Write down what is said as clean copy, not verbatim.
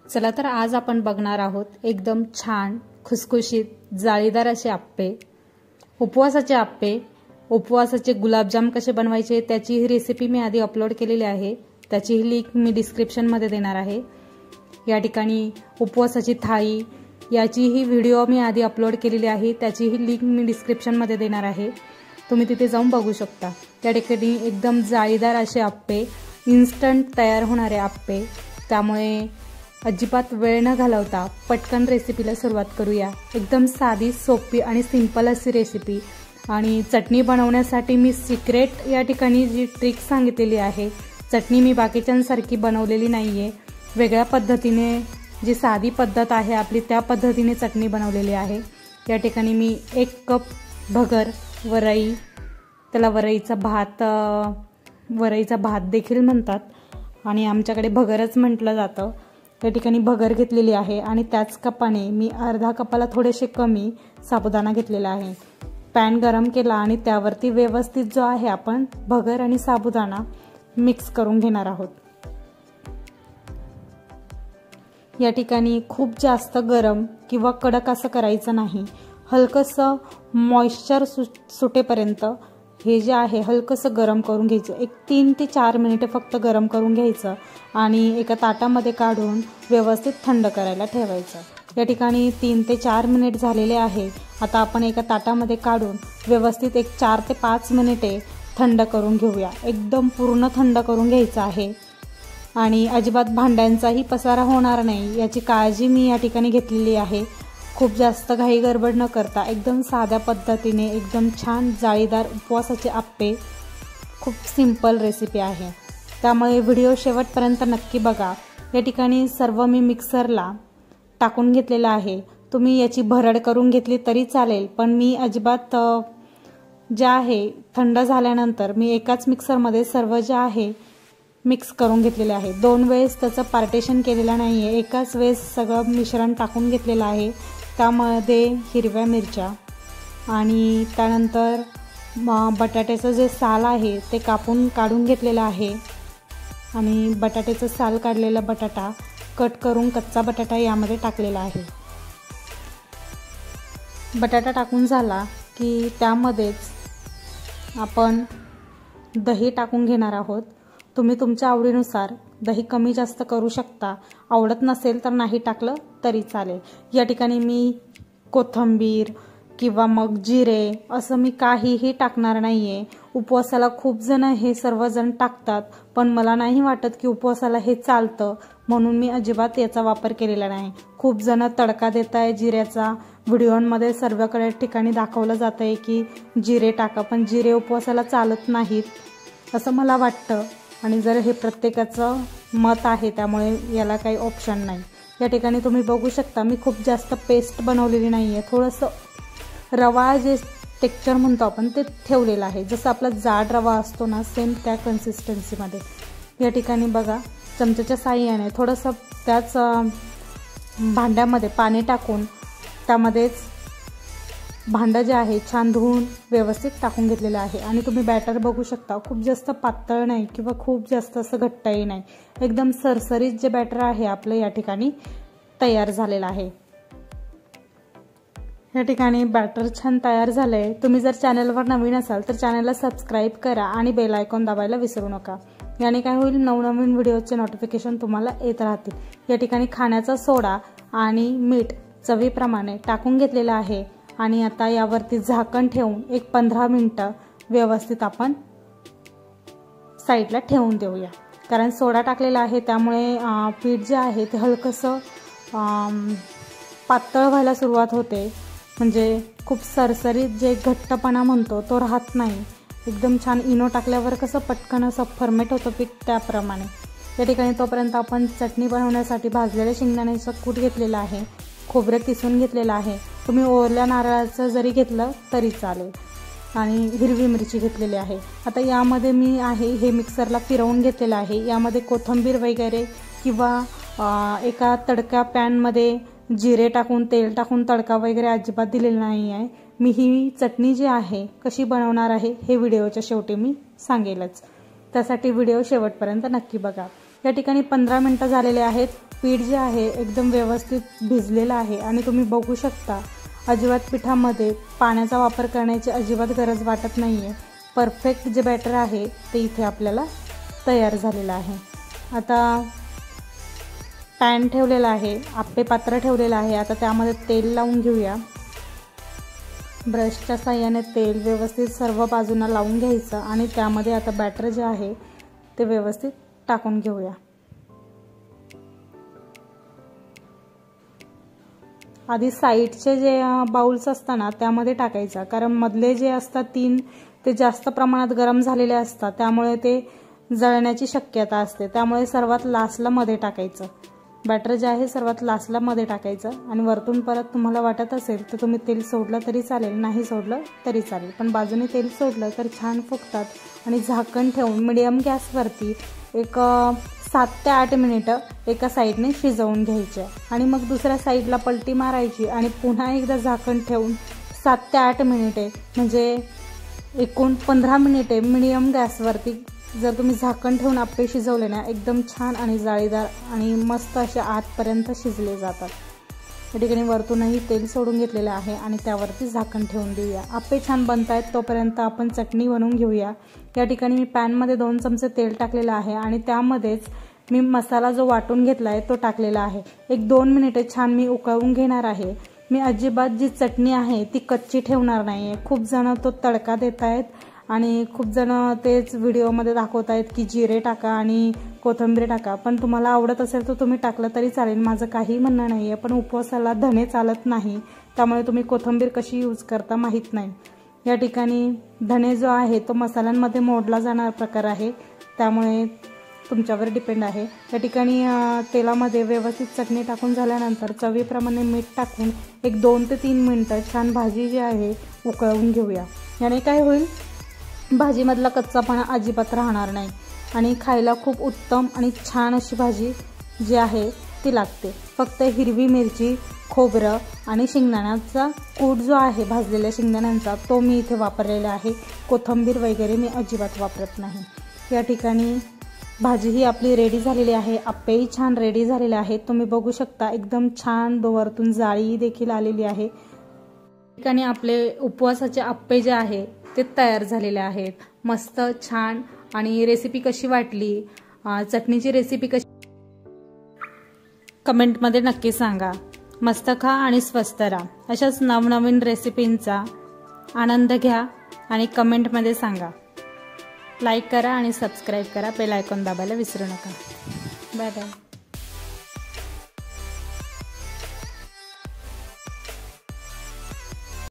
चला तर आज आपण बघणार आहोत एकदम छान खुसखुशीत जाळीदार असे आप्पे, उपवासाचे आप्पे, उपवासाचे गुलाबजाम कसे बनवायचे त्याची ही रेसिपी मी आधी अपलोड केलेली आहे। त्याची ही लिंक मी डिस्क्रिप्शन मध्ये देणार आहे। या ठिकाणी उपवासाची थाळी याची ही व्हिडिओ मी आधी अपलोड केलेली आहे, त्याची ही लिंक मी डिस्क्रिप्शन मध्ये देणार आहे, तुम्ही तिथे जाऊन बघू शकता। त्या ठिकाणी एकदम जाळीदार असे आप्पे, इन्स्टंट तयार होणारे आप्पे, त्यामुळे अजिबात वेळ न घालवता पटकन रेसिपीला सुरुवात करूया। एकदम साधी सोपी आणि सिंपल अशी रेसिपी। आणि चटणी बनवण्यासाठी मी सिक्रेट या ठिकाणी जी ट्रिक सांगितलेली आहे, चटणी मी बाकीच्यांसारखी बनवलेली नाहीये, वेगळ्या पद्धतीने जी साधी पद्धत आहे आपली त्या पद्धतीने चटणी बनवलेली आहे। या ठिकाणी मी 1 कप भगर, वरई, त्याला वरईचा भात देखील म्हणतात आणि आमच्याकडे भगरच म्हटलं जातं। त्या ठिकाणी भगर घेतलेली आहे आणि त्याच कपाने मी अर्धा कपाला थोडेसे कमी साबुदाणा घेतलेला आहे। पॅन गरम केला आणि त्यावरती व्यवस्थित जो आहे आपण भगर आणि साबुदाणा मिक्स करून घेणार आहोत। या ठिकाणी खूप जास्त गरम किंवा कडक असं करायचं नाही, हलकसं मॉइश्चर सुटेपर्यंत हे जे आहे हलकसं गरम करून घ्यायचं। 3 ते 4 मिनिटे फक्त गरम करून घ्यायचं आणि एका ताटामध्ये काढून व्यवस्थित थंड करायला ठेवायचं। या ठिकाणी 3 ते 4 मिनिट झालेले आहे। आता आपण एका ताटामध्ये काढून व्यवस्थित 4 ते 5 मिनिटे थंड करून घेऊया। एकदम पूर्ण थंड करून घ्यायचं आहे आणि अजिबात भांड्यांचाही पसारा होणार नाही याची काळजी मी या ठिकाणी घेतलेली आहे। खूप जास्त घाई गडबड न करता एकदम साध्या पद्धतीने एकदम छान जाळीदार उपवासाचे आप्पे, खूप सिंपल रेसिपी आहे, त्यामुळे व्हिडिओ शेवटपर्यंत नक्की बघा। या ठिकाणी सर्व मी मिक्सरला टाकून घेतलेलं आहे, तुम्ही याची भरड करून घेतली तरी चालेल, पण मी अजिबात जे आहे थंड झाल्यानंतर मी एकाच मिक्सरमध्ये सर्व जे आहे मिक्स करून घेतलेले आहे। 2 वेळेस त्याचं पार्टिशन केलेलं नाहीये, एकाच वेळेस सगळं मिश्रण टाकून घेतलेलं आहे। त्यामध्ये हिरव्या मिरच्या आणि त्यानंतर बटाट्याचं जे साल आहे ते काढून घेतलेलं आहे आणि बटाट्याचं साल काढलेला बटाटा कट करून कच्चा बटाटा यामध्ये टाकलेला आहे। बटाटा टाकून झाला की त्यामध्येच आपण दही टाकून घेणार आहोत। तुम्ही तुमच्या आवडीनुसार दही कमी जास्त करू शकता, आवडत नसेल तर नाही टाकलं तरी चालेल। या ठिकाणी मी कोथिंबीर किंवा मग जिरे असं मी काहीही टाकणार नाहीये। उपवासाला खूप जण हे सर्वजण टाकतात, पण मला नाही वाटत की उपवासाला हे चालतं, म्हणून मी अजिबात याचा वापर केलेला नाही। खूप जण तडका देताय जिऱ्याचा, व्हिडिओमध्ये सर्वकडे ठिकाणी दाखवलं जातंय की जिरे टाका, पण जिरे उपवासाला चालत नाहीत असं मला वाटतं आणि जर हे प्रत्येकाचं मत आहे त्यामुळे याला काही ऑप्शन नाही। या ठिकाणी तुम्ही बघू शकता मी खूप जास्त पेस्ट बनवलेली नाहीये, थोडंसं रवा जे टेक्स्चर म्हणतो आपण ते ठेवलेलं आहे, जसं आपला जाड रवा असतो ना सेम त्या कन्सिस्टन्सीमध्ये। या ठिकाणी बघा चमच्याच्या साहाय्याने थोडंसं त्याच भांड्यामध्ये पाणी टाकून त्यामध्येच भांडं जे आहे छान धुवून व्यवस्थित टाकून घेतलेलं आहे आणि तुम्ही बॅटर बघू शकता, खूप जास्त पातळ नाही किंवा खूप जास्त असं घट्टही नाही, एकदम सरसरीत जे बॅटर आहे आपलं या ठिकाणी तयार झालेलं आहे। या ठिकाणी बॅटर छान तयार झालंय। तुम्ही जर चॅनलवर नवीन असाल तर चॅनलला सबस्क्राईब करा आणि बेल आयकॉन दाबायला विसरू नका, याने काय होईल नवनवीन व्हिडिओचे नोटिफिकेशन तुम्हाला येत राहतील। या ठिकाणी खाण्याचा सोडा आणि मीठ चवीप्रमाणे टाकून घेतलेलं आहे आणि आता यावरती झाकण ठेवून 15 मिनिटं व्यवस्थित आपण साईडला ठेवून देऊया, कारण सोडा टाकलेला आहे त्यामुळे पीठ जे आहे ते हलकसं पातळ व्हायला सुरुवात होते, म्हणजे खूप सरसरीत जे घट्टपणा म्हणतो तो राहत नाही। एकदम छान इनो टाकल्यावर कसं पटकन असं फर्मेट होतं पीठ त्याप्रमाणे। या ठिकाणी तोपर्यंत आपण चटणी बनवण्यासाठी भाजलेल्या शेंगदाण्याचं कूट घेतलेलं आहे, खोबरं किसून घेतलेलं आहे, तुम्ही ओल्या नारळाचं जरी घेतलं तरी चालेल आणि हिरवी मिरची घेतलेली आहे। आता यामध्ये मी हे मिक्सरला फिरवून घेतलेलं आहे, यामध्ये कोथिंबीर वगैरे किंवा एका तडका पॅनमध्ये जिरे टाकून तेल टाकून तडका वगैरे अजिबात दिलेला नाही आहे। मी ही चटणी जी आहे कशी बनवणार आहे हे व्हिडिओच्या शेवटी मी सांगेलच, त्यासाठी व्हिडिओ शेवटपर्यंत नक्की बघा। या ठिकाणी 15 मिनिटं झालेले आहेत, पीठ जे आहे एकदम व्यवस्थित भिजलेलं आहे आणि तुम्ही बघू शकता अजिबात पिठामध्ये पाण्याचा वापर करण्याची अजिबात गरज वाटत नाही आहे. परफेक्ट जे बॅटर आहे ते इथे आपल्याला तयार झालेलं आहे. आता पॅन ठेवलेला आहे, आप्पे पात्र ठेवलेलं आहे. आता त्यामध्ये तेल लावून घेऊया. ब्रशच्या साहाय्याने तेल व्यवस्थित सर्व बाजूंना लावून घ्यायचं आणि त्यामध्ये आता बॅटर जे आहे ते व्यवस्थित टाकून घेऊया. आधी साईडचे जे बाउल्स असतात ना त्यामध्ये टाकायचा, कारण मधले जे असतात 3 ते जास्त प्रमाणात गरम झालेले असतात, त्यामुळे ते जळण्याची शक्यता असते. त्यामुळे सर्वात लास्टला मध्ये टाकायचं. बॅटर जे आहे सर्वात लास्टला मध्ये टाकायचं आणि वरतून परत तुम्हाला वाटत असेल तर तुम्ही तेल सोडलं तरी चालेल, नाही सोडलं तरी चालेल, पण बाजूने तेल सोडलं तर छान फुगतात. आणि झाकण ठेवून मीडियम गॅसवरती एक 7 ते 8 मिनिटं एका साईडने शिजवून घ्यायचे आणि मग दुसऱ्या साईडला पलटी मारायची आणि पुन्हा एकदा झाकण ठेवून 7 ते 8 मिनिटे म्हणजे एकूण 15 मिनिटे मीडियम गॅसवरती जर तुम्ही झाकण ठेवून आप्पे शिजवले ना एकदम छान आणि जाळीदार आणि मस्त असे आतपर्यंत शिजले जातात. या ठिकाणी वरतूनही तेल सोडून घेतलेलं आहे आणि त्यावरती झाकण ठेवून देऊया. आप्पे छान बनतायत तोपर्यंत आपण चटणी बनवून घेऊया. या ठिकाणी मी पॅनमध्ये 2 चमचे तेल टाकलेलं आहे आणि त्यामध्येच मी मसाला जो वाटून घेतला आहे तो टाकलेला आहे. 1-2 मिनिटे छान मी उकळवून घेणार आहे. मी अजिबात जी चटणी आहे ती कच्ची ठेवणार नाही आहे. खूप जण तो तडका देत आहेत आणि खूप जण तेच व्हिडिओमध्ये दाखवत आहेत की जिरे टाका आणि कोथिंबीर टाका, पण तुम्हाला आवडत असेल तर तुम्ही टाकलं तरी चालेल, माझं काही म्हणणं नाही आहे. पण उपवासाला धणे चालत नाही, त्यामुळे तुम्ही कोथिंबीर कशी यूज करता माहीत नाही. या ठिकाणी धणे जो आहे तो मसाल्यांमध्ये मोडला जाणार प्रकार आहे, त्यामुळे तुमच्यावर डिपेंड आहे. या ठिकाणी तेलामध्ये व्यवस्थित चटणी टाकून झाल्यानंतर चवीप्रमाणे मीठ टाकून 1-2 ते 3 मिनिटं छान भाजी जी आहे उकळवून घेऊया. याने काय होईल, भाजीमधला कच्चापणा अजिबात राहणार नाही आणि खायला खूप उत्तम आणि छान अशी भाजी जी आहे ती लागते. फक्त हिरवी मिरची, खोबरं आणि शेंगदाण्याचा कूट जो आहे भाजलेल्या शेंगदाण्यांचा तो मी इथे वापरलेला आहे. कोथिंबीर वगैरे मी अजिबात वापरत नाही. या ठिकाणी भाजी ही आपली रेडी झालेली आहे. आप्पेही छान रेडी झालेले आहेत. तुम्ही बघू शकता एकदम छान वरतून जाळी देखील आलेली आहे. ठिकाणी आपले उपवासाचे आप्पे जे आहे ते तयार झालेले आहेत. मस्त छान. आणि रेसिपी कशी वाटली, चटणीची रेसिपी कशी, कमेंटमध्ये नक्की सांगा. मस्त खा आणि स्वस्त राहा. अशाच नवनवीन रेसिपींचा आनंद घ्या आणि कमेंटमध्ये सांगा. लाईक करा आणि सबस्क्राईब करा. बेल आयकॉन दाबायला विसरू नका. Bye bye.